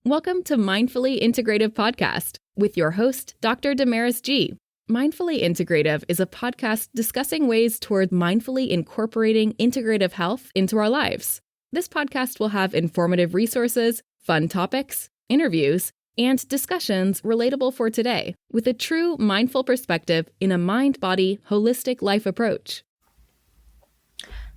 Welcome to Mindfully Integrative Podcast with your host, Dr. Damaris G. Mindfully Integrative is a podcast discussing ways toward mindfully incorporating integrative health into our lives. This podcast will have informative resources, fun topics, interviews, and discussions relatable for today with a true mindful perspective in a mind-body, holistic life approach.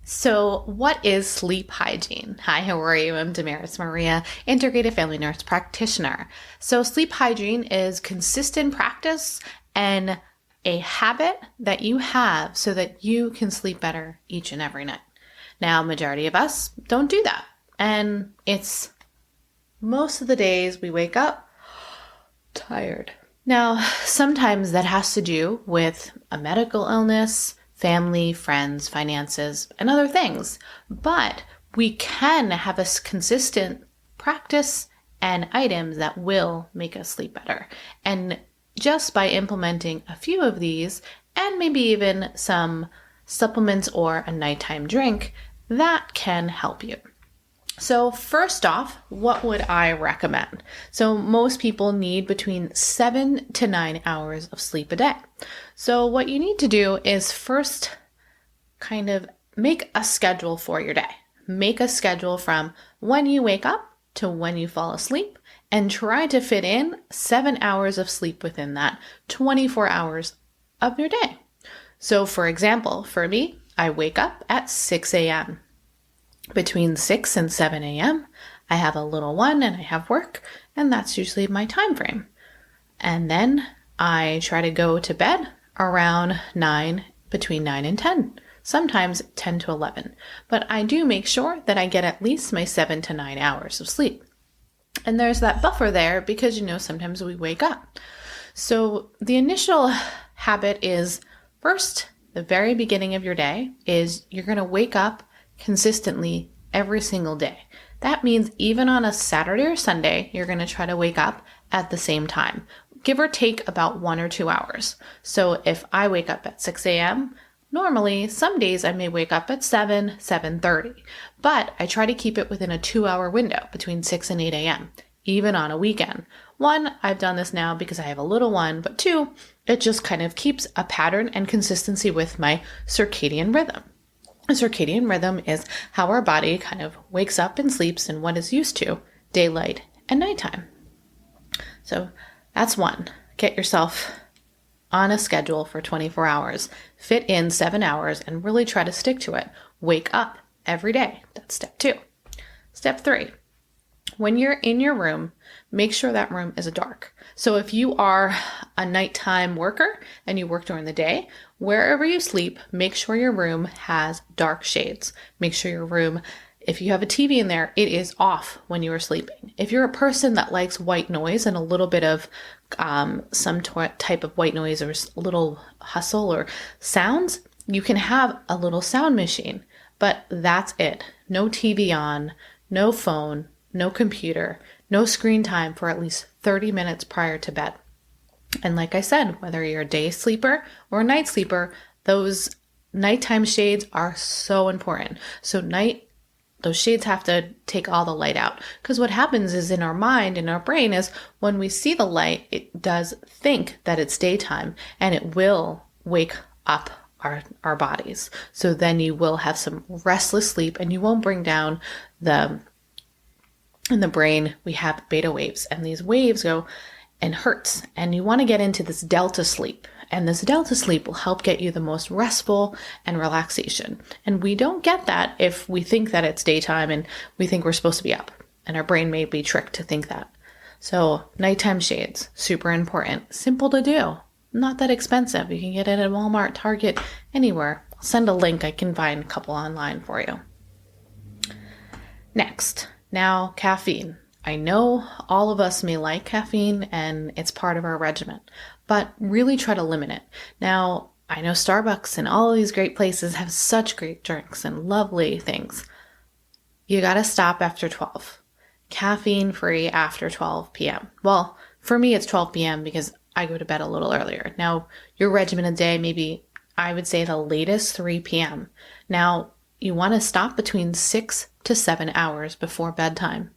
So what is sleep hygiene? Hi, how are you? I'm Damaris Maria, Integrative Family Nurse Practitioner. So sleep hygiene is consistent practice and a habit that you have so that you can sleep better each and every night. Now, majority of us don't do that. And it's most of the days we wake up tired. Now, sometimes that has to do with a medical illness, family, friends, finances, and other things. But we can have a consistent practice and items that will make us sleep better. And just by implementing a few of these, and maybe even some supplements or a nighttime drink, that can help you. So first off, what would I recommend? So most people need between 7 to 9 hours of sleep a day. So what you need to do is first kind of make a schedule for your day. Make a schedule from when you wake up to when you fall asleep and try to fit in 7 hours of sleep within that 24 hours of your day. So for example, for me, I wake up at 6 a.m. Between 6 and 7 a.m., I have a little one and I have work, and that's usually my time frame. And then I try to go to bed around 9, between 9 and 10, sometimes 10 to 11. But I do make sure that I get at least my 7 to 9 hours of sleep. And there's that buffer there because, sometimes we wake up. So the initial habit is first, the very beginning of your day is you're going to wake up consistently every single day. That means even on a Saturday or Sunday, you're going to try to wake up at the same time, give or take about 1 or 2 hours. So if I wake up at 6 a.m., normally some days I may wake up at 7, 7:30, but I try to keep it within a 2-hour window between 6 and 8 a.m., even on a weekend. 1, I've done this now because I have a little one, but 2, it just kind of keeps a pattern and consistency with my circadian rhythm. A circadian rhythm is how our body kind of wakes up and sleeps in what is used to daylight and nighttime. So that's 1. Get yourself on a schedule for 24 hours. Fit in 7 hours and really try to stick to it. Wake up every day. That's step 2. Step 3. When you're in your room, make sure that room is dark. So if you are a nighttime worker and you work during the day, wherever you sleep, make sure your room has dark shades. Make sure your room, if you have a TV in there, it is off when you are sleeping. If you're a person that likes white noise and a little bit of some type of white noise or a little hustle or sounds, you can have a little sound machine, but that's it. No TV on, no phone, no computer, no screen time for at least 30 minutes prior to bed. And like I said, whether you're a day sleeper or a night sleeper, those nighttime shades are so important. So those shades have to take all the light out. Because what happens is in our mind, in our brain, is when we see the light, it does think that it's daytime and it will wake up our bodies. So then you will have some restless sleep and you won't bring down in the brain, we have beta waves, and these waves go and hurts. And you want to get into this delta sleep. And this delta sleep will help get you the most restful and relaxation. And we don't get that if we think that it's daytime and we think we're supposed to be up. And our brain may be tricked to think that. So nighttime shades, super important. Simple to do. Not that expensive. You can get it at Walmart, Target, anywhere. I'll send a link. I can find a couple online for you. Next. Now, caffeine. I know all of us may like caffeine and it's part of our regimen, but really try to limit it. Now, I know Starbucks and all of these great places have such great drinks and lovely things. You got to stop after 12. Caffeine free after 12 p.m. Well, for me, it's 12 p.m. because I go to bed a little earlier. Now, your regimen a day, maybe I would say the latest 3 p.m. Now, you want to stop between 6 to 7 hours before bedtime.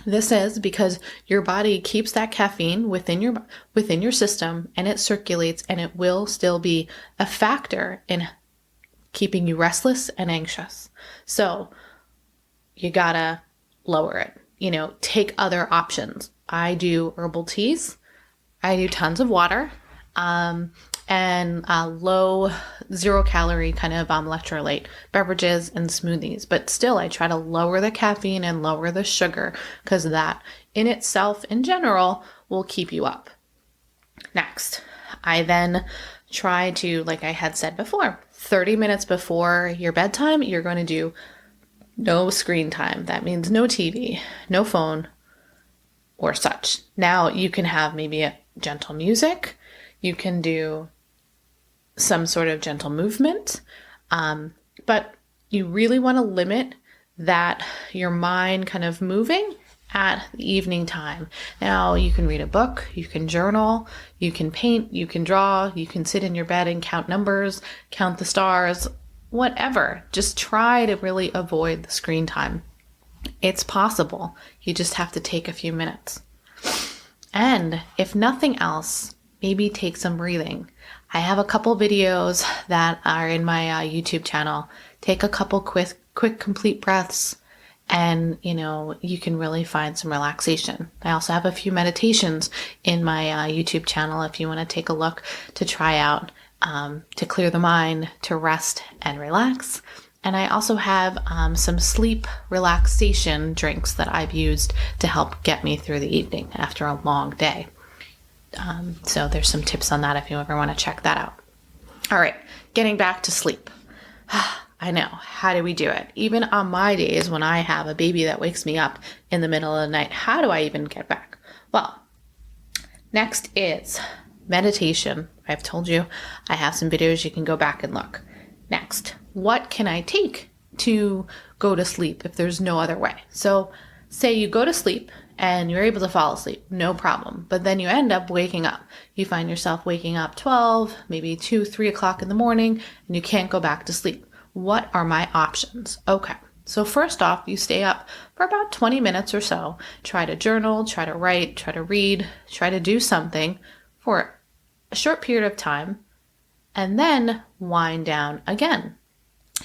This is because your body keeps that caffeine within your system, and it circulates, and it will still be a factor in keeping you restless and anxious. So you gotta lower it. Take other options. I do herbal teas. I do tons of water, and low, 0-calorie kind of electrolyte beverages and smoothies. But still, I try to lower the caffeine and lower the sugar, because that in itself, in general, will keep you up. Next, I then try to, like I had said before, 30 minutes before your bedtime, you're going to do no screen time. That means no TV, no phone, or such. Now you can have maybe a gentle music. You can do some sort of gentle movement. But you really want to limit that your mind kind of moving at the evening time. Now you can read a book, you can journal, you can paint, you can draw, you can sit in your bed and count numbers, count the stars, whatever. Just try to really avoid the screen time. It's possible. You just have to take a few minutes. And if nothing else, maybe take some breathing. I have a couple videos that are in my YouTube channel. Take a couple quick complete breaths, and you can really find some relaxation. I also have a few meditations in my YouTube channel if you want to take a look to try out, to clear the mind, to rest and relax. And I also have some sleep relaxation drinks that I've used to help get me through the evening after a long day. So there's some tips on that if you ever want to check that out. All right, getting back to sleep. I know, how do we do it? Even on my days when I have a baby that wakes me up in the middle of the night, how do I even get back? Well, next is meditation. I've told you I have some videos you can go back and look. Next, what can I take to go to sleep if there's no other way? So say you go to sleep and you're able to fall asleep, no problem. But then you end up waking up. You find yourself waking up 12, maybe 2, 3 o'clock in the morning, and you can't go back to sleep. What are my options? Okay, so first off, you stay up for about 20 minutes or so. Try to journal, try to write, try to read, try to do something for a short period of time, and then wind down again.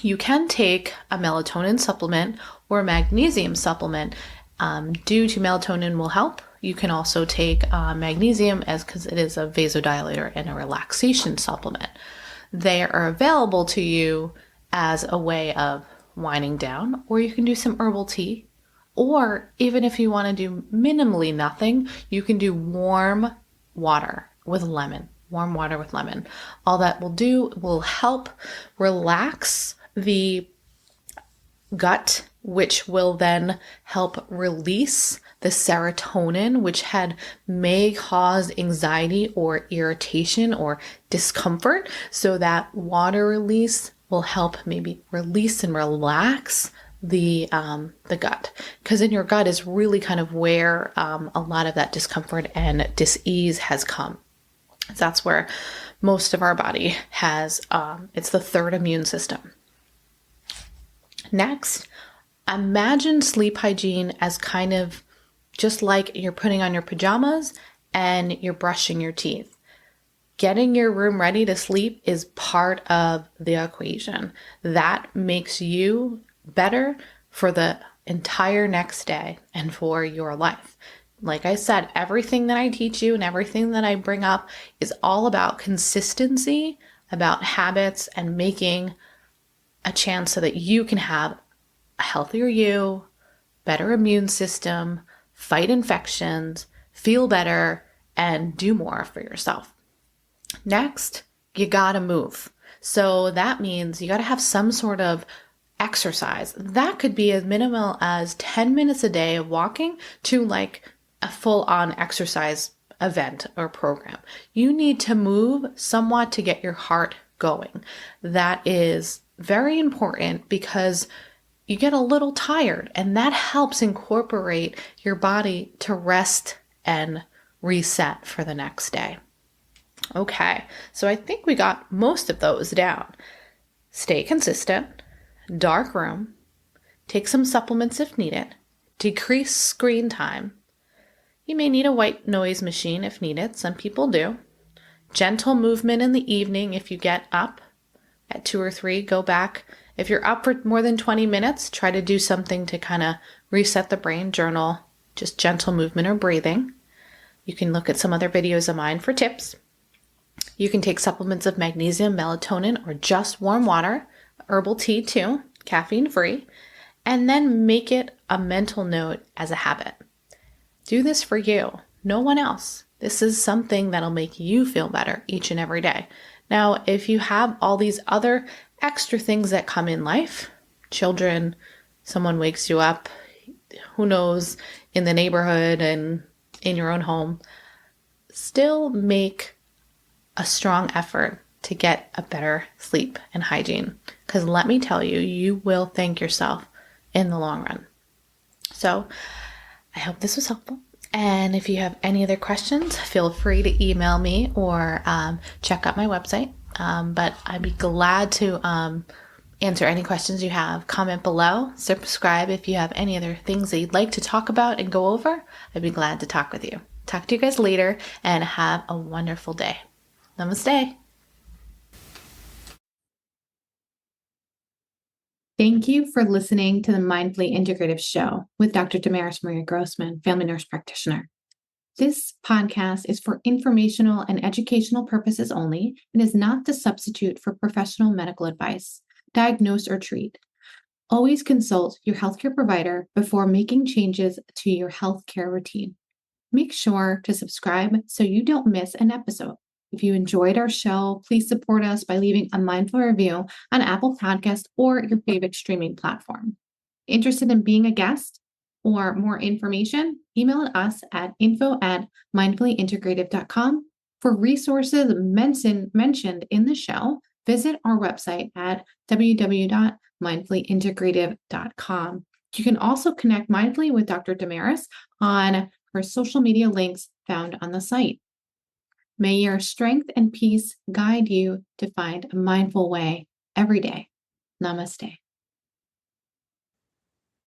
You can take a melatonin supplement or a magnesium supplement. Due to melatonin will help. You can also take magnesium because it is a vasodilator and a relaxation supplement. They are available to you as a way of winding down, or you can do some herbal tea, or even if you want to do minimally nothing, you can do warm water with lemon. Warm water with lemon. All that will do will help relax the gut, which will then help release the serotonin, which may cause anxiety or irritation or discomfort. So that water release will help maybe release and relax the gut, because in your gut is really kind of where a lot of that discomfort and dis-ease has come. That's where most of our body has, it's the third immune system. Next, imagine sleep hygiene as kind of just like you're putting on your pajamas and you're brushing your teeth. Getting your room ready to sleep is part of the equation. That makes you better for the entire next day and for your life. Like I said, everything that I teach you and everything that I bring up is all about consistency, about habits, and making a chance so that you can have a healthier you, better immune system, fight infections, feel better, and do more for yourself. Next, you gotta move. So that means you gotta have some sort of exercise. That could be as minimal as 10 minutes a day of walking to like a full-on exercise event or program. You need to move somewhat to get your heart going. That is very important because you get a little tired, and that helps incorporate your body to rest and reset for the next day. Okay, so I think we got most of those down. Stay consistent, dark room, take some supplements if needed, decrease screen time. You may need a white noise machine if needed. Some people do. Gentle movement in the evening. If you get up at 2 or 3, go back. If you're up for more than 20 minutes, try to do something to kind of reset the brain. Journal, just gentle movement or breathing. You can look at some other videos of mine for tips. You can take supplements of magnesium, melatonin, or just warm water, herbal tea too, caffeine free, and then make it a mental note as a habit. Do this for you, no one else. This is something that'll make you feel better each and every day. Now, if you have all these other extra things that come in life, children, someone wakes you up, who knows, in the neighborhood and in your own home, still make a strong effort to get a better sleep and hygiene. Because let me tell you, you will thank yourself in the long run. So I hope this was helpful. And if you have any other questions, feel free to email me or check out my website. But I'd be glad to answer any questions you have. Comment below, subscribe if you have any other things that you'd like to talk about and go over. I'd be glad to talk with you. Talk to you guys later and have a wonderful day. Namaste. Thank you for listening to the Mindfully Integrative Show with Dr. Damaris Maria Grossman, family nurse practitioner. This podcast is for informational and educational purposes only and is not to substitute for professional medical advice, diagnose, or treat. Always consult your healthcare provider before making changes to your healthcare routine. Make sure to subscribe so you don't miss an episode. If you enjoyed our show, please support us by leaving a mindful review on Apple Podcasts or your favorite streaming platform. Interested in being a guest or more information? Email us at info@mindfullyintegrative.com. For resources mentioned in the show, visit our website at www.mindfullyintegrative.com. You can also connect mindfully with Dr. Damaris on her social media links found on the site. May your strength and peace guide you to find a mindful way every day. Namaste.